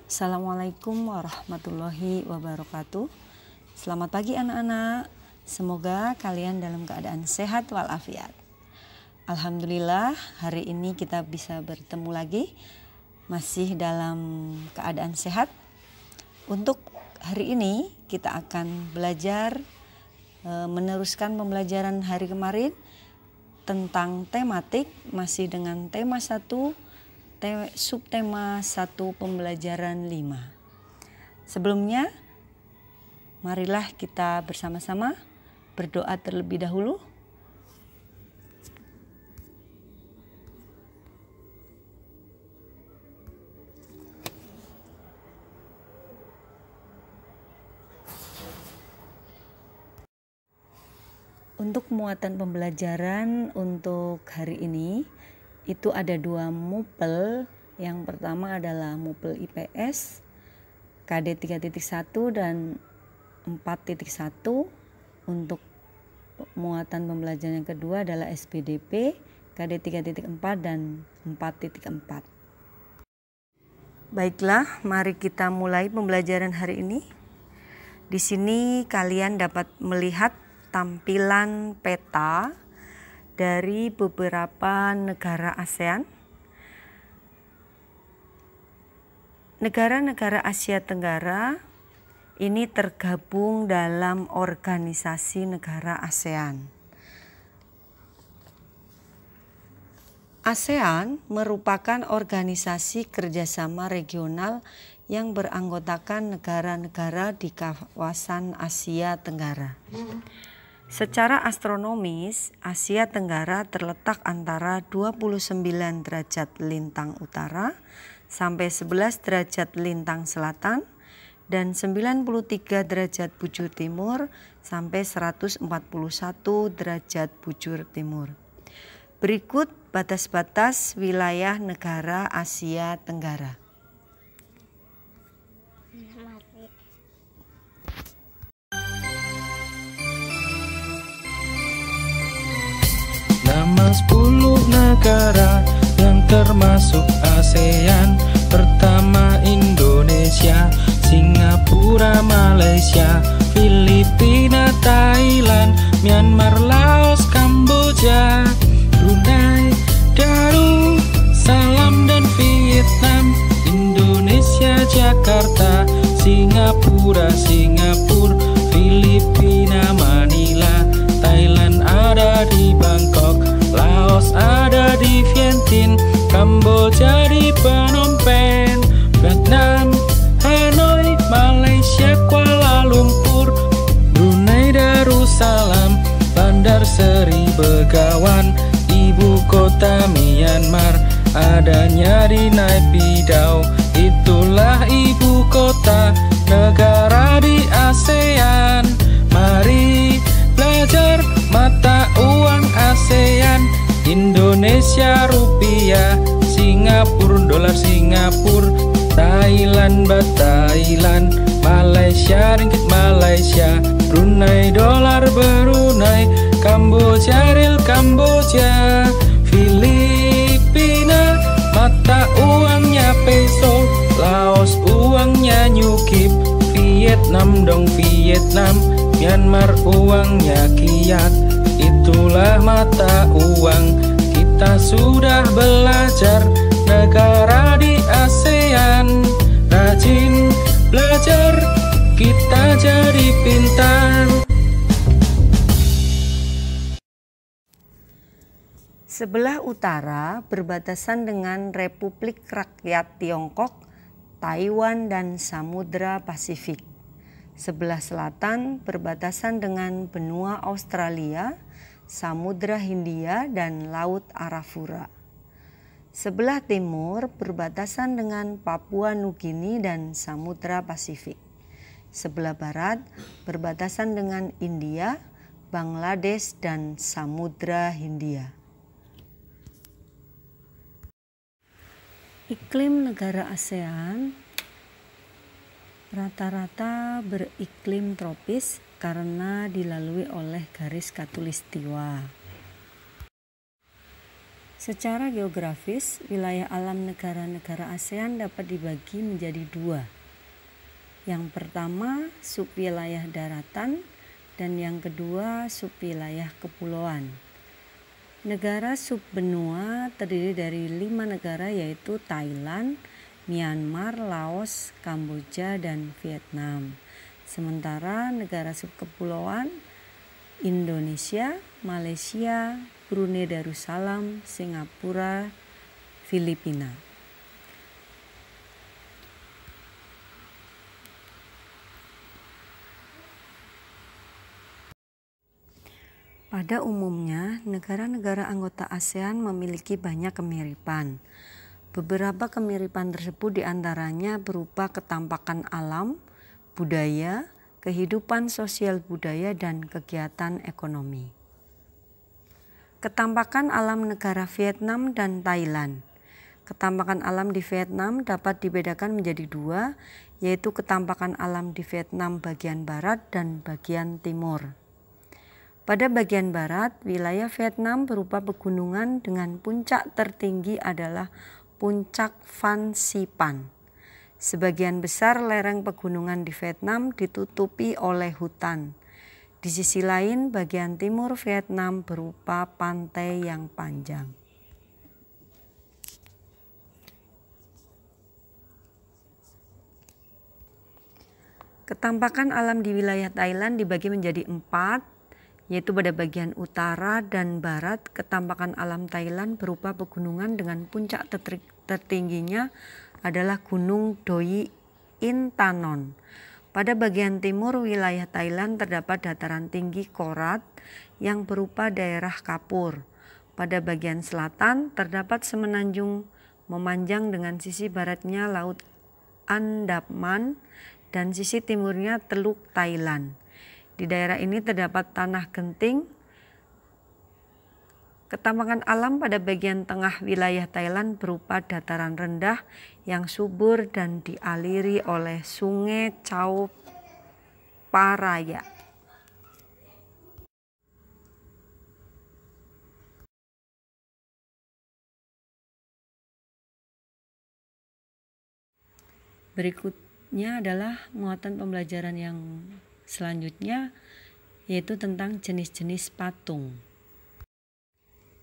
Assalamualaikum warahmatullahi wabarakatuh. Selamat pagi anak-anak. Semoga kalian dalam keadaan sehat walafiat. Alhamdulillah hari ini kita bisa bertemu lagi. Masih dalam keadaan sehat. Untuk hari ini kita akan belajar meneruskan pembelajaran hari kemarin tentang tematik, masih dengan tema 1, subtema 1 pembelajaran 5. Sebelumnya, marilah kita bersama-sama berdoa terlebih dahulu. Untuk muatan pembelajaran untuk hari ini, itu ada 2 mupel. Yang pertama adalah mupel IPS KD 3.1 dan 4.1. Untuk muatan pembelajaran yang kedua adalah SPDP KD 3.4 dan 4.4. Baiklah, mari kita mulai pembelajaran hari ini. Di sini kalian dapat melihat tampilan peta dari beberapa negara ASEAN. Negara-negara Asia Tenggara ini tergabung dalam organisasi negara ASEAN. ASEAN merupakan organisasi kerjasama regional yang beranggotakan negara-negara di kawasan Asia Tenggara. Secara astronomis, Asia Tenggara terletak antara 29 derajat lintang utara sampai 11 derajat lintang selatan dan 93 derajat bujur timur sampai 141 derajat bujur timur. Berikut batas-batas wilayah negara Asia Tenggara. Nama 10 negara yang termasuk ASEAN. Pertama Indonesia, Singapura, Malaysia, Filipina, Thailand, Myanmar, Laos, Kamboja, Brunei, Darussalam dan Vietnam. Indonesia, Jakarta, Singapura, Filipina, Manila, Thailand ada di Bangkok, Laos ada di Vientiane, Kamboja di Phnom Penh, Vietnam, Hanoi, Malaysia, Kuala Lumpur, Brunei Darussalam, Bandar Seri Begawan, ibu kota Myanmar adanya di Naypyidaw. Itulah ibu kota negara di ASEAN. Mari belajar mata uang ASEAN. Indonesia rupiah, Singapura dolar Singapura, Thailand baht Thailand, Malaysia ringgit Malaysia, Brunei dolar Brunei, Kamboja rial Kamboja, Filipina mata uangnya peso, Laos uangnya nyukip, Vietnam dong Vietnam, Myanmar uangnya kyat. Itulah mata uang. Kita sudah belajar negara di ASEAN. Rajin belajar, kita jadi pintar. Sebelah utara berbatasan dengan Republik Rakyat Tiongkok, Taiwan dan Samudra Pasifik. Sebelah selatan berbatasan dengan benua Australia, Samudra Hindia dan Laut Arafura. Sebelah timur berbatasan dengan Papua Nugini dan Samudra Pasifik. Sebelah barat berbatasan dengan India, Bangladesh dan Samudra Hindia. Iklim negara ASEAN rata-rata beriklim tropis karena dilalui oleh garis khatulistiwa. Secara geografis, wilayah alam negara-negara ASEAN dapat dibagi menjadi dua. Yang pertama, subwilayah daratan, dan yang kedua, subwilayah kepulauan. Negara subbenua terdiri dari 5 negara, yaitu Thailand, Myanmar, Laos, Kamboja, dan Vietnam. Sementara negara subkepulauan Indonesia, Malaysia, Brunei Darussalam, Singapura, Filipina. Pada umumnya, negara-negara anggota ASEAN memiliki banyak kemiripan. Beberapa kemiripan tersebut diantaranya berupa ketampakan alam, budaya, kehidupan sosial budaya, dan kegiatan ekonomi. Ketampakan alam negara Vietnam dan Thailand. Ketampakan alam di Vietnam dapat dibedakan menjadi dua, yaitu ketampakan alam di Vietnam bagian barat dan bagian timur. Pada bagian barat, wilayah Vietnam berupa pegunungan dengan puncak tertinggi adalah Puncak Phan Xipang. Sebagian besar lereng pegunungan di Vietnam ditutupi oleh hutan. Di sisi lain, bagian timur Vietnam berupa pantai yang panjang. Ketampakan alam di wilayah Thailand dibagi menjadi 4, yaitu pada bagian utara dan barat. Ketampakan alam Thailand berupa pegunungan dengan puncak tertingginya adalah Gunung Doi Intanon. Pada bagian timur wilayah Thailand terdapat dataran tinggi Korat yang berupa daerah kapur. Pada bagian selatan terdapat semenanjung memanjang dengan sisi baratnya Laut Andaman dan sisi timurnya Teluk Thailand. Di daerah ini terdapat tanah genting. Ketampakan alam pada bagian tengah wilayah Thailand berupa dataran rendah yang subur dan dialiri oleh Sungai Chao Phraya. Berikutnya adalah muatan pembelajaran yang selanjutnya, yaitu tentang jenis-jenis patung.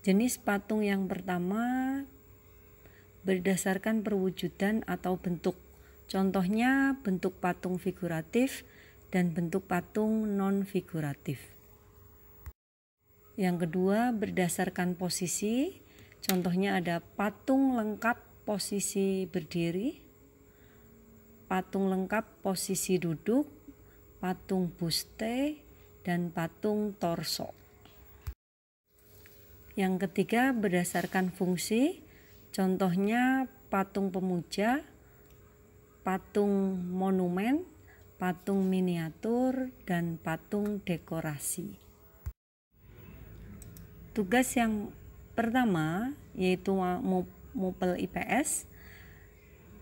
Jenis patung yang pertama berdasarkan perwujudan atau bentuk. Contohnya bentuk patung figuratif dan bentuk patung non-figuratif. Yang kedua berdasarkan posisi. Contohnya ada patung lengkap posisi berdiri, patung lengkap posisi duduk, patung buste, dan patung torso. Yang ketiga berdasarkan fungsi, contohnya patung pemuja, patung monumen, patung miniatur, dan patung dekorasi. Tugas yang pertama yaitu Mupel IPS,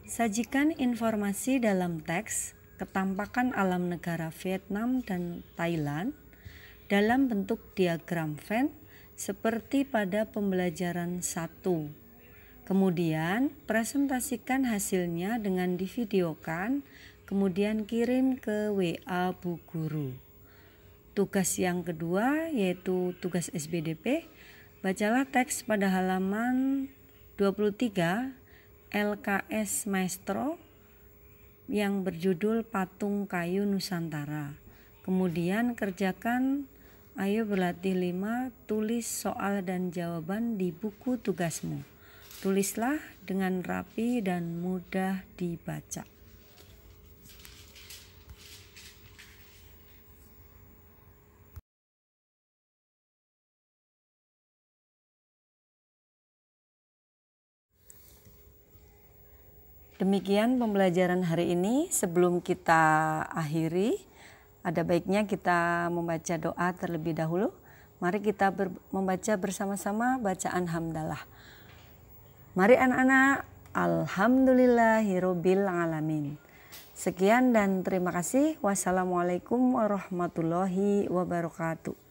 sajikan informasi dalam teks ketampakan alam negara Vietnam dan Thailand dalam bentuk diagram Venn seperti pada pembelajaran 1. Kemudian presentasikan hasilnya dengan divideokan, kemudian kirim ke WA Bu Guru. Tugas yang kedua yaitu tugas SBDP, bacalah teks pada halaman 23 LKS Maestro yang berjudul Patung Kayu Nusantara. Kemudian kerjakan Ayo berlatih 5, tulis soal dan jawaban di buku tugasmu. Tulislah dengan rapi dan mudah dibaca. Demikian pembelajaran hari ini. Sebelum kita akhiri, ada baiknya kita membaca doa terlebih dahulu. Mari kita membaca bersama-sama bacaan hamdalah. Mari anak-anak, alhamdulillahirabbil alamin. Sekian dan terima kasih. Wassalamualaikum warahmatullahi wabarakatuh.